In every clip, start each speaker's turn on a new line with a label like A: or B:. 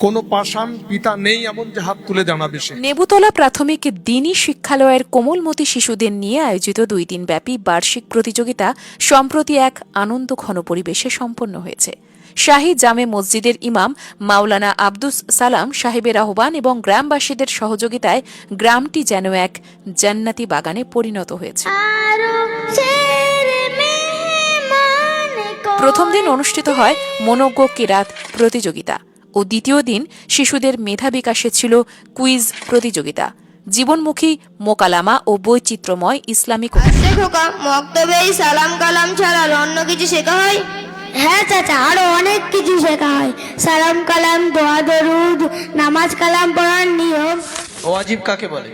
A: কোনো পাষাণ পিতা নেই এমন যে হাত তুলে জানাবে সে।
B: নেবুতলা প্রাথমিক দ্বীনি শিক্ষালয়ের কোমলমতি শিশুদের নিয়ে আয়োজিত 2 দিনব্যাপী বার্ষিক প্রতিযোগিতা সম্প্রতি এক আনন্দঘন পরিবেশে সম্পন্ন হয়েছে। শাহী জামে মসজিদের ইমাম মাওলানা আব্দুস সালাম সাহেবের আহ্বান এবং গ্রামবাসীদের সহযোগিতায় গ্রামটি যেন এক জান্নাতি বাগানে পরিণত হয়েছে। প্রথম দিন অনুষ্ঠিত হয় মনোজ্ঞ কিরাত প্রতিযোগিতা ও দ্বিতীয় দিন শিশুদের মেধা বিকাশে ছিল কুইজ প্রতিযোগিতা, জীবনমুখী মোকালামা ও বৈচিত্র্যময় ইসলামিক
C: মক্তবেই সালাম কালাম ছাড়া অন্য কিছু শেখা হয়?
D: হ্যাঁ চাচা, আরো অনেক কিছু শেখা হয়। সালাম কালাম, দোয়া দরুদ, নামাজ কালাম পড়ার নিয়ম।
E: ওয়াজিব কাকে বলে?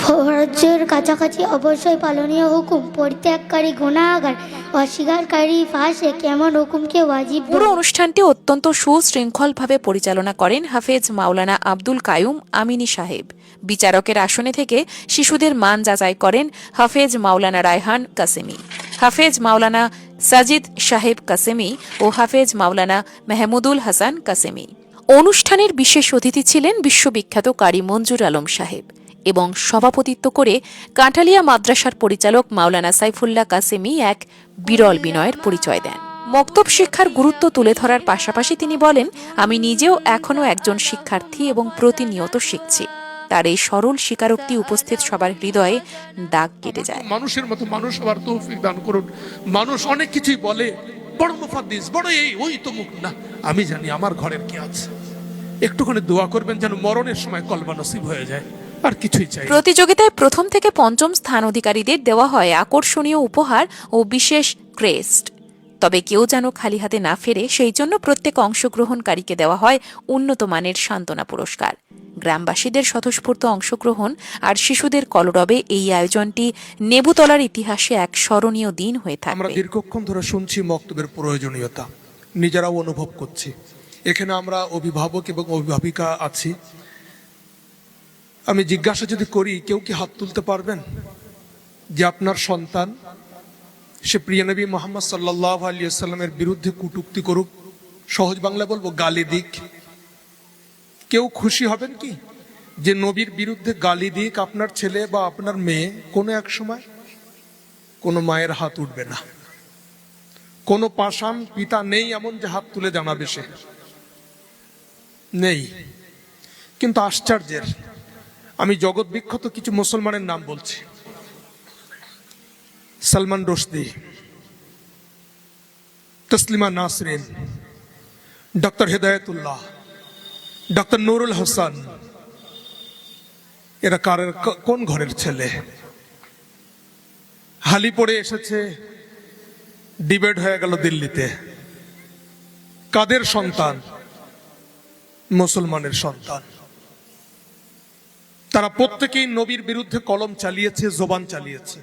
D: ফরজের কাছাকাছি অবশ্যই পালনীয় হুকুম, পরিত্যাগকারী গুনাহগার, অস্বীকারী ফাসিক এমন হুকুমকে ওয়াজিব বলে।
B: পুরো অনুষ্ঠানটি অত্যন্ত সুশৃঙ্খলভাবে পরিচালনা করেন হাফেজ মাওলানা আব্দুল কায়ুম আমিনী সাহেব। বিচারকের আসনে থেকে শিশুদের মান যাচাই করেন হাফেজ মাওলানা রায়হান কাসেমি, হাফেজ মাওলানা সাজিদ সাহেব কাসেমি ও হাফেজ মাওলানা মেহমুদুল হাসান কাসেমি। অনুষ্ঠানের বিশেষ অতিথি ছিলেন বিশ্ববিখ্যাত কারি মঞ্জুর আলম সাহেব এবং সভাপতিত্ব করে কাঁঠালিয়া মাদ্রাসার পরিচালক মাওলানা সাইফুল্লাহ কাসেমি এক বিরল বিনয়ের পরিচয় দেন। মক্তব শিক্ষার গুরুত্ব তুলে ধরার পাশাপাশি তিনি বলেন, আমি নিজেও এখনও একজন শিক্ষার্থী এবং প্রতিনিয়ত শিখছি। তার এই সরল স্বীকারোক্তি উপস্থিত সবার হৃদয়ে দাগ কেটে যায়।
A: মানুষের মতো মানুষ হওয়ার তৌফিক দান করুন। মানুষ অনেক কিছুই বলে, বড় মুফাদ্দিস, বড় এই ওই তো মুখ না, আমি জানি আমার ঘরের কি আছে। একটুখানি দোয়া করবেন যেন মরণের সময় কলবা নসিব হয়ে যায়, আর কিছুই চাই।
B: প্রতিযোগিতায় প্রথম থেকে পঞ্চম স্থান অধিকারীদের দেওয়া হয় আকর্ষণীয় উপহার ও বিশেষ ক্রেস্ট। তবে কেউ যেন খালি হাতে না ফেরে সেই জন্য প্রত্যেক অংশগ্রহণকারীকে দেওয়া হয় উন্নত মানের সান্ত্বনা পুরস্কার। গ্রামবাসীদের স্বতঃস্ফূর্ত অংশগ্রহণ আর শিশুদের কলরবে এই আয়োজনটি নেবুতলার ইতিহাসে এক স্মরণীয় দিন হয়ে
A: আমরা
B: থাকবে।
A: দীর্ঘক্ষণ ধরে শুনছি মক্তবের প্রয়োজনীয়তা, নিজেরাও অনুভব করছি। এখানে আমরা অভিভাবক এবং অভিভাবিকা আছি। আমি জিজ্ঞাসা যদি করি, কেউ কি হাত তুলতে পারবেন যে আপনার সন্তান সে প্রিয় নবী মোহাম্মদ সাল্লাল্লাহু আলাইহি ওয়াসাল্লামের বিরুদ্ধে কটূক্তি করুক, সহজ বাংলা বলবো গালি দিক? কেউ খুশি হবেন কি যে নবীর বিরুদ্ধে গালি দিক আপনার ছেলে বা আপনার মেয়ে? কোনো এক সময় কোনো মায়ের হাত উঠবে না। কোনো পাষাণ পিতা নেই এমন যে হাত তুলে জানাবে সে নেই। কিন্তু আশ্চর্যের, আমি জগৎ বিখ্যাত কিছু মুসলমানের নাম বলছি। সালমান রুশদি, তসলিমা নাসরিন, ডক্টর হেদায়েতুল্লাহ, ডক্টর নুরুল হাসান, এরা কোন ঘরের ছেলে? হালি পড়ে এসেছে, ডিবেট হয়ে গেল দিল্লিতে। কাদের সন্তান? মুসলমানের সন্তান। তারা প্রত্যেকেই নবীর বিরুদ্ধে কলম চালিয়েছে, জবান চালিয়েছে।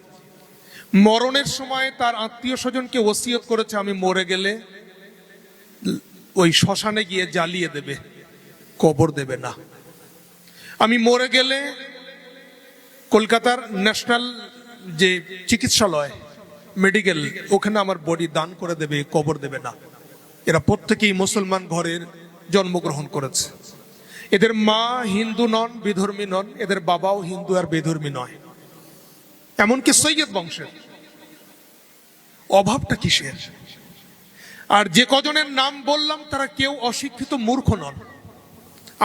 A: মরণের সময় তার আত্মীয় স্বজনকে ওসিয়ত করেছে, আমি মরে গেলে ওই শ্মশানে গিয়ে জ্বালিয়ে দেবে, কবর দেবে না। আমি মরে গেলে কলকাতার ন্যাশনাল যে চিকিৎসালয় মেডিকেল, ওখানে আমার বডি দান করে দেবে, কবর দেবে না। এরা প্রত্যেকেই মুসলমান ঘরের জন্মগ্রহণ করেছে। এদের মা হিন্দু নন, বিধর্মী নন, এদের বাবাও হিন্দু আর বিধর্মী নয়, এমনকি সৈয়দ বংশের। অভাবটা কিসের? আর যে কজনের নাম বললাম তারা কেউ অশিক্ষিত মূর্খ নন।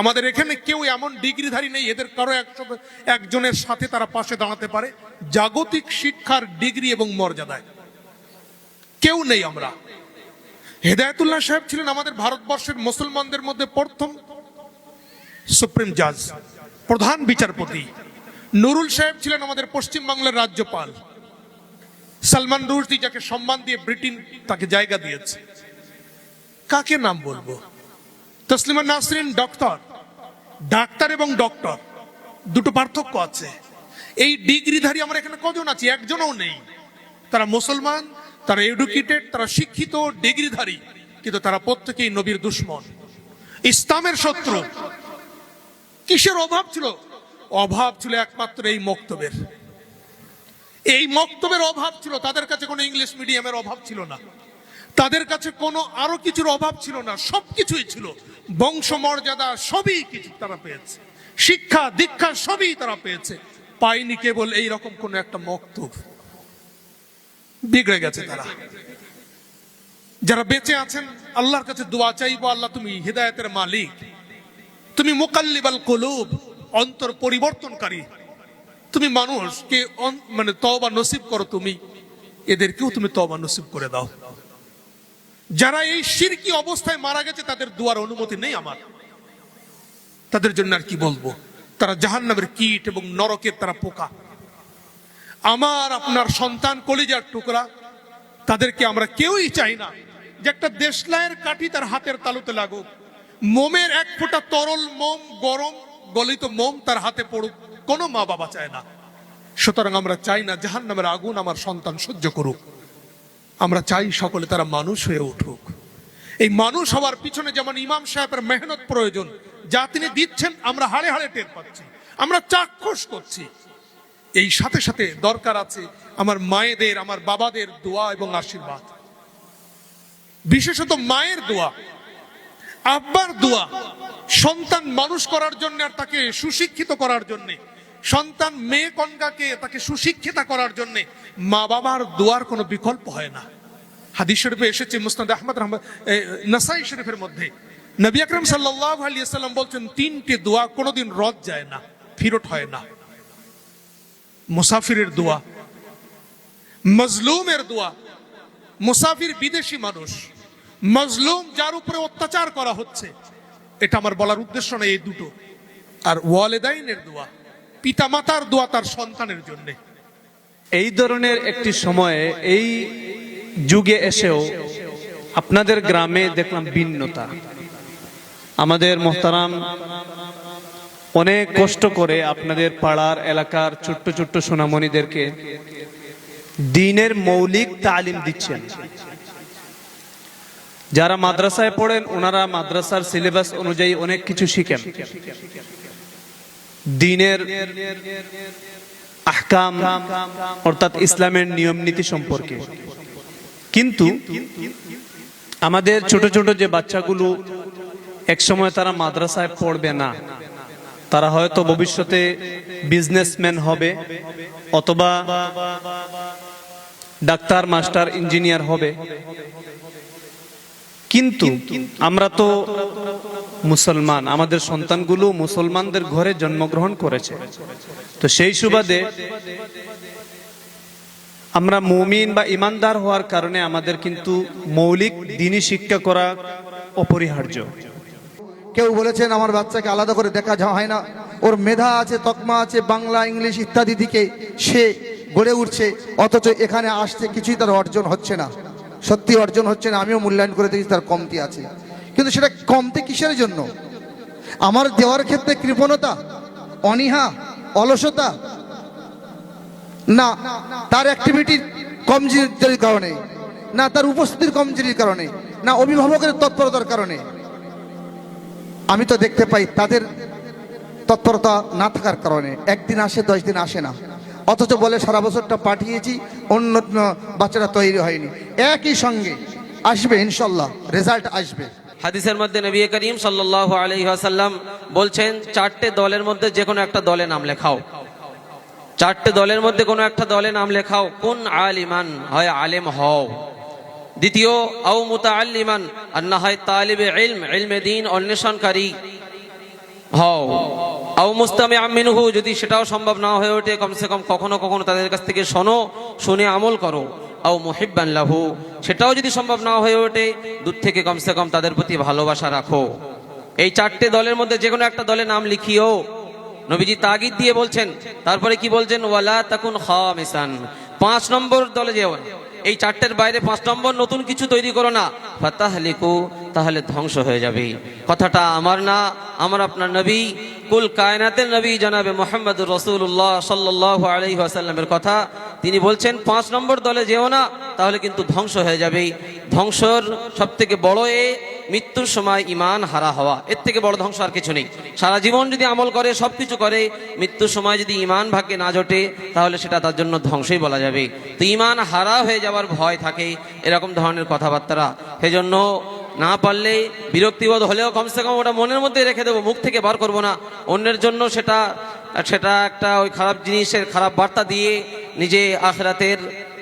A: আমাদের এখানে কেউ এমন ডিগ্রিধারী নেই এদের কারো একজনের সাথে তারা পাশে দাঁড়াতে পারে জাগতিক শিক্ষার ডিগ্রি এবং মর্যাদায়। কেউ নেই আমরা। হেদায়েতুল্লাহ সাহেব ছিলেন আমাদের ভারতবর্ষের মুসলমানদের মধ্যে প্রথম সুপ্রিম জাজ, প্রধান বিচারপতি। নুরুল সাহেব ছিলেন আমাদের পশ্চিমবাংলার রাজ্যপাল। সালমান রুশদি, যাকে সম্মান দিয়ে ব্রিটেন তাকে জায়গা দিয়েছে। কাকে নাম বলবো? তসলিমা নাসরিন ডাক্তার এবং ডক্টর, দুটো পার্থক্য আছে। এই ডিগ্রিধারী আমরা এখানে কজন আছি? একজনও নেই। তারা মুসলমান, তারা এডুকেটেড, তারা শিক্ষিত, ডিগ্রিধারী, কিন্তু তারা প্রত্যেকেই নবীর দুশমন, ইসলামের শত্রু। কিসের অভাব ছিল? অভাব ছিল একমাত্র এই মক্তবের। এই মক্তবের অভাব ছিল। তাদের কাছে কোনো ইংলিশ মিডিয়ামের অভাব ছিল না। তাদের কাছে কোনো আরো কিছুর অভাব ছিল না, সবকিছুই ছিল। বংশমর্যাদা সবই কিছু তারা পেয়েছে, শিক্ষা দীক্ষা সবই তারা পেয়েছে, পায়নি কেবল এইরকম কোন একটা মক্তব। বিগড়ে গেছে তারা। যারা বেঁচে আছেন আল্লাহর কাছে দোয়া চাইবো, আল্লাহ তুমি হিদায়াতের মালিক, তুমি মুকাল্লিবাল কুলুব, অন্তর পরিবর্তনকারী, তুমি মানুষকে মানে তওবা নসিব করো, তুমি এদেরকেও তুমি তওবা নসিব করে দাও। যারা এই শিরকি অবস্থায় মারা গেছে তাদের দুয়ার অনুমতি নেই আমার, তাদের জন্য আর কি বলবো। তারা জাহান্নামের কীট এবং নরকের তারা পোকা। আমার আপনার সন্তান কলিজার টুকরা, তাদেরকে আমরা কেউই চাই না যে একটা দেশলাইয়ের কাঠি তার হাতের তালুতে লাগুক, মোমের এক ফোঁটা তরল মোম, গরম গলিত মোম তার হাতে পড়ুক, কোনো মা বাবা চায় না। সুতরাং আমরা চাই না জাহান্নামের আগুন আমার সন্তান সহ্য করুক। আমরা চাই সকলে তারা মানুষ হয়ে উঠুক। এই মানুষ হওয়ার পিছনে যেমন ইমাম সাহেবের মেহনত প্রয়োজন, যা তিনি দিচ্ছেন আমরা হাড়ে হাড়ে টের পাচ্ছি, আমরা চাক্ষুষ করছি। এই সাথে সাথে দরকার আছে আমার মায়েদের, আমার বাবাদের দোয়া এবং আশীর্বাদ, বিশেষত মায়ের দোয়া, আব্বার দোয়া। সন্তান মানুষ করার জন্য আর তাকে সুশিক্ষিত করার জন্য, সন্তান মেয়ে কন্যাকে তাকে সুশিক্ষিতা করার জন্য মা বাবার দোয়ার কোনো বিকল্প হয় না। হাদিস শরীফে এসেছে, মুসনাদ আহমদ নাসাই শরীফের মধ্যে নবী আকরাম সাল্লাল্লাহু আলাইহি ওয়াসাল্লাম বলছেন, তিনটি দোয়া কোনোদিন রদ যায় না, ফিরত হয় না। মুসাফিরের দোয়া, মজলুমের দোয়া। মুসাফির বিদেশি মানুষ, মজলুম যার উপরে অত্যাচার করা হচ্ছে, এটা আমার বলার উদ্দেশ্য নয়, এই দুটো। আর ওয়ালিদাইনের দোয়া, পিতামাতার দোয়া তার সন্তানের জন্য।
E: এই ধরনের একটি সময়ে, এই যুগে এসেও আপনাদের গ্রামে দেখলাম ভিন্নতা। আমাদের মোহতারাম অনেক কষ্ট করে আপনাদের পাড়ার এলাকার ছোট্ট ছোট্ট সোনামণিদেরকে দ্বীনের মৌলিক তালিম দিচ্ছেন। যারা মাদ্রাসায় পড়েন ওনারা মাদ্রাসার সিলেবাস অনুযায়ী অনেক কিছু শিখেন, দ্বীনের আহকাম অর্থাৎ ইসলামের নিয়ম নীতি সম্পর্কে। কিন্তু আমাদের ছোট ছোট যে বাচ্চাগুলো একসময় তারা মাদ্রাসায় পড়বে না, তারা হয়তো ভবিষ্যতে বিজনেসম্যান হবে অথবা ডাক্তার, মাস্টার, ইঞ্জিনিয়ার হবে। কিন্তু আমরা তো মুসলমান, আমাদের সন্তানগুলো মুসলমানদের ঘরে জন্মগ্রহণ করেছে, তো সেই সুবাদে আমরা মুমিন বা ইমানদার হওয়ার কারণে আমাদের কিন্তু মৌলিক দ্বীনি শিক্ষা করা অপরিহার্য।
F: কেউ বলেছেন আমার বাচ্চাকে আলাদা করে দেখা যাওয়া হয় না, ওর মেধা আছে, তকমা আছে, বাংলা ইংলিশ ইত্যাদি দিকে সে গড়ে উঠছে, অথচ এখানে আসতে কিছুই তার অর্জন হচ্ছে না। সত্যি অর্জন হচ্ছে না, আমিও মূল্যায়ন করে দেখি তার কমতি আছে। কিন্তু সেটা কমতি কিসের জন্য? আমার দেওয়ার ক্ষেত্রে কৃপণতা, অনীহা, অলসতা, না তার অ্যাক্টিভিটির কমজোরির কারণে, না তার উপস্থিতির কমজোরির কারণে, না অভিভাবকের তৎপরতার কারণে। আমি তো দেখতে পাই তাদের তৎপরতা না থাকার কারণে একদিন আসে, 10 দিন আসে না, অথচ বলে সারা বছরটা পাঠিয়েছি, অন্য বাচ্চারা তৈরি হয়নি। একই সঙ্গে আসবে, ইনশাল্লাহ রেজাল্ট আসবে।
G: হাদিসের মধ্যে নবী করিম সাল্লাল্লাহু আলাইহি ওয়াসাল্লাম বলছেন, 4টে দলের মধ্যে যে কোনো একটা দলে নাম লেখাও, 4টে দলের মধ্যে কোনো একটা দলে নাম লেখাও। কোন আলিমান, হয় আলেম হও। দ্বিতীয়, আও মুতাআল্লিমান, আর না হয় তালিবে ইলম, ইলমে দ্বীন অন্বেষণকারী হও। আও মুস্তামিআম মিনহু, যদি সেটাও সম্ভব না হয়ে ওঠে কমসে কম কখনো কখনো তাদের কাছ থেকে শোনো, শুনে আমল করো। আও মুহিব্বান লাহু, সেটাও যদি সম্ভব না হয়ে ওঠে দূর থেকে কমসে কম তাদের প্রতি ভালোবাসা রাখো। এই 4টে দলের মধ্যে যে কোনো একটা দলে নাম লিখিও, নবীজি তাগিদ দিয়ে বলছেন। তারপরে কি বলছেন? ওয়ালা তাকুন খামিসান, 5 নম্বর দলে যেও না। এই 4টের বাইরে 5 নম্বর নতুন কিছু তৈরি করো না, ফাতাহলিকু, তাহলে ধ্বংস হয়ে যাবে। কথাটা আমার না, আমার আপনার নবী, কুল কায়নাতের নবী জনাবে মুহাম্মদুর রাসূলুল্লাহ সাল্লাল্লাহু আলাইহি ওয়াসাল্লামের কথা। তিনি বলছেন 5 নম্বর দলে যেও না, তাহলে কিন্তু ধ্বংস হয়ে যাবে। ধ্বংসর সব থেকে বড় মৃত্যুর সময় ঈমান হারা হওয়া, এর থেকে বড় ধ্বংস আর কিছু নেই। সারা জীবন যদি আমল করে, সবকিছু করে, মৃত্যুর সময় যদি ঈমান ভাগ্যে না জোটে, তাহলে সেটা তার জন্য ধ্বংসই বলা যাবে। তো ঈমান হারা হয়ে যাওয়ার ভয় থাকে এরকম ধরনের কথাবার্তা। সেজন্য না পারলে বিরক্তিবোধ হলেও কমসে কম ওটা মনের মধ্যে রেখে দেবো, মুখ থেকে বার করবো না। অন্যের জন্য সেটা একটা ওই খারাপ জিনিসের খারাপ বার্তা দিয়ে নিজে আখিরাতের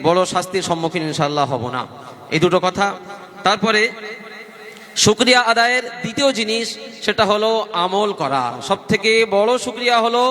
G: বড় শাস্তির সম্মুখীন ইনশাআল্লাহ হব না। এই দুটো কথা। তারপরে শুকরিয়া আদায়ের দ্বিতীয় জিনিস, সেটা হলো আমল করা। সব থেকে বড় শুকরিয়া হলো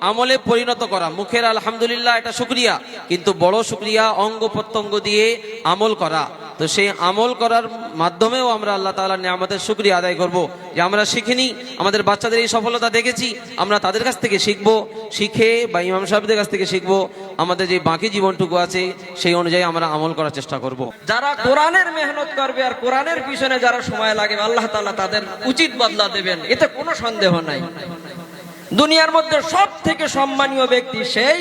G: আমলে পরিণত করা। মুখের আলহামদুলিল্লাহ এটা শুকরিয়া, কিন্তু বড় শুকরিয়া অঙ্গ প্রত্যঙ্গ দিয়ে আমল করা। তো সেই আমল করার মাধ্যমেও আমরা আল্লাহ তাআলার নিয়ামতের শুকরিয়া আদায় করব। যে আমরা শিখিনি, আমাদের বাচ্চাদের এই সফলতা দেখেছি, আমরা তাদের কাছ থেকে শিখবো, শিখে বা ইমাম সাহেবদের কাছ থেকে শিখবো, আমাদের যে বাকি জীবনটুকু আছে সেই অনুযায়ী আমরা আমল করার চেষ্টা করব।
H: যারা কোরআনের মেহনত করবে আর কোরআনের পিছনে যারা সময় লাগে, আল্লাহ তাআলা তাদের উচিত বদলা দেবেন, এতে কোনো সন্দেহ নাই। দুনিয়ার মধ্যে সব থেকে সম্মানীয় ব্যক্তি সেই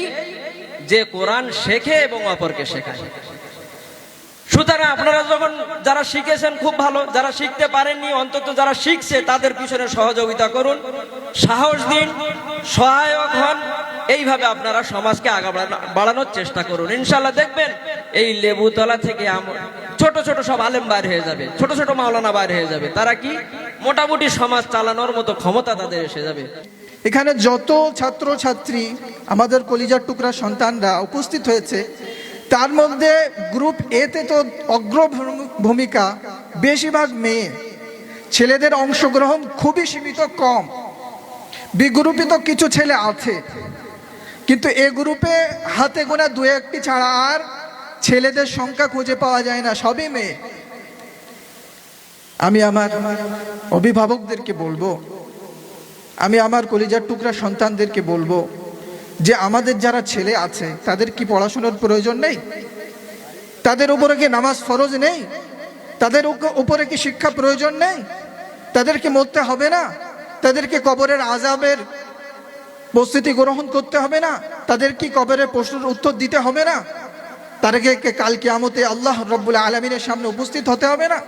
H: যে কোরআন শেখে এবং অপরকে শেখায়। সুতরাং আপনারা যখন যারা শিখেছেন খুব ভালো, যারা শিখতে পারেননি অন্তত যারা শিখছে তাদের পিছনে সহযোগিতা করুন, সাহস দিন, সহায়ক হন। এইভাবে আপনারা সমাজকে আগে বাড়ানোর চেষ্টা করুন। ইনশাআল্লাহ দেখবেন এই লেবুতলা থেকে ছোট ছোট সব আলেম বাইর হয়ে যাবে, ছোট ছোট মাওলানা বাইর হয়ে যাবে। তারা কি মোটামুটি সমাজ চালানোর মতো ক্ষমতা তাদের এসে যাবে।
I: এখানে যত ছাত্র ছাত্রী আমাদের কলিজার টুকরা সন্তানরা উপস্থিত হয়েছে, তার মধ্যে গ্রুপ এতে তো অগ্রভূমিকা বেশিরভাগ মেয়ে, ছেলেদের অংশগ্রহণ খুবই সীমিত, কম। বি গ্রুপে তো কিছু ছেলে আছে, কিন্তু এ গ্রুপে হাতে গোনা 2-1টি ছাড়া আর ছেলেদের সংখ্যা খুঁজে পাওয়া যায় না, সবই মেয়ে। আমি আমার অভিভাবকদেরকে বলবো, আমি আমার কলিজার টুকরা সন্তানদেরকে বলবো যে আমাদের যারা ছেলে আছে তাদের কি পড়াশোনার প্রয়োজন নেই? তাদের উপরে কি নামাজ ফরজ নেই? তাদের উপরে কি শিক্ষা প্রয়োজন নেই? তাদেরকে মরতে হবে না? তাদেরকে কবরের আযাবের প্রস্তুতি গ্রহণ করতে হবে না? তাদের কি কবরের প্রশ্নের উত্তর দিতে হবে না? তাদেরকে কাল কিয়ামতে আল্লাহ রাব্বুল আলামিনের সামনে উপস্থিত হতে হবে না?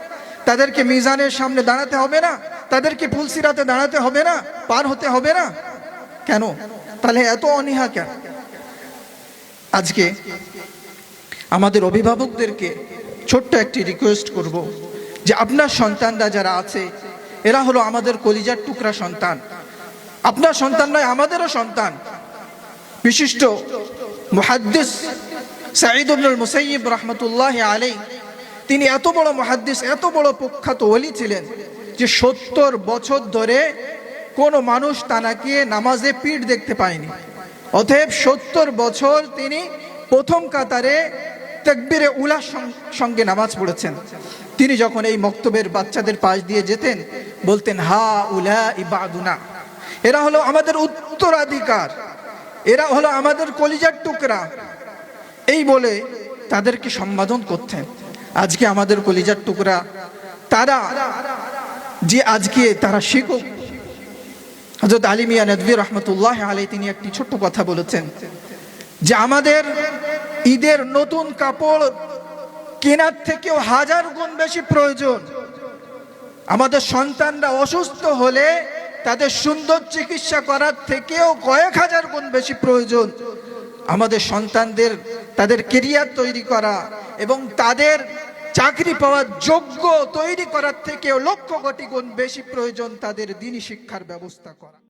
I: তাদেরকে মিজানের সামনে দাঁড়াতে হবে না? তাদেরকে ফুলসিরাতে দাঁড়াতে হবে না? পার হতে হবে না? কেন? তাহলে এত অনীহা কেন? আজকে আমাদের অভিভাবকদেরকে ছোট্ট একটি রিকোয়েস্ট করব যে আপনার সন্তানরা যারা আছে এরা হলো আমাদের কলিজার টুকরা সন্তান। আপনার সন্তান নয়, আমাদেরও সন্তান। বিশিষ্ট মুহাদ্দিস সাঈদ ইবনুল মুসাইয়িব রাহমাতুল্লাহি আলাইহি, তিনি এত বড় মুহাদ্দিস, এত বড় প্রখ্যাত ওলি ছিলেন যে 70 বছর ধরে কোনো মানুষ তানাকে নামাজে পিঠ দেখতে পায়নি। অতএব 70 বছর তিনি প্রথম কাতারে তাকবীরে উলার সঙ্গে নামাজ পড়েছেন। তিনি যখন এই মক্তবের বাচ্চাদের পাশ দিয়ে যেতেন বলতেন, হা উলা ইবাদুনা, এরা হলো আমাদের উত্তরাধিকার, এরা হলো আমাদের কলিজার টুকরা, এই বলে তাদেরকে সম্বোধন করতেন। আজকে আমাদের কলিজার টুকরা তারা যে আজকে তারা শিক্ষক, হযরত আলী মিয়া নদভী রাহমাতুল্লাহি আলাইহি তিনি একটি ছোট্ট কথা বলেছেন যে আমাদের ঈদের নতুন কাপড় কেনার থেকেও 1000 গুণ বেশি প্রয়োজন। আমাদের সন্তানরা অসুস্থ হলে তাদের সুন্দর চিকিৎসা করার থেকেও কয়েক হাজার গুণ বেশি প্রয়োজন। আমাদের সন্তানদের তাদের ক্যারিয়ার তৈরি করা এবং তাদের চাকরি পাওয়ার যোগ্য তৈরি করার থেকেও লক্ষ কোটি গুণ বেশি প্রয়োজন তাদের দ্বীনি শিক্ষার ব্যবস্থা করা।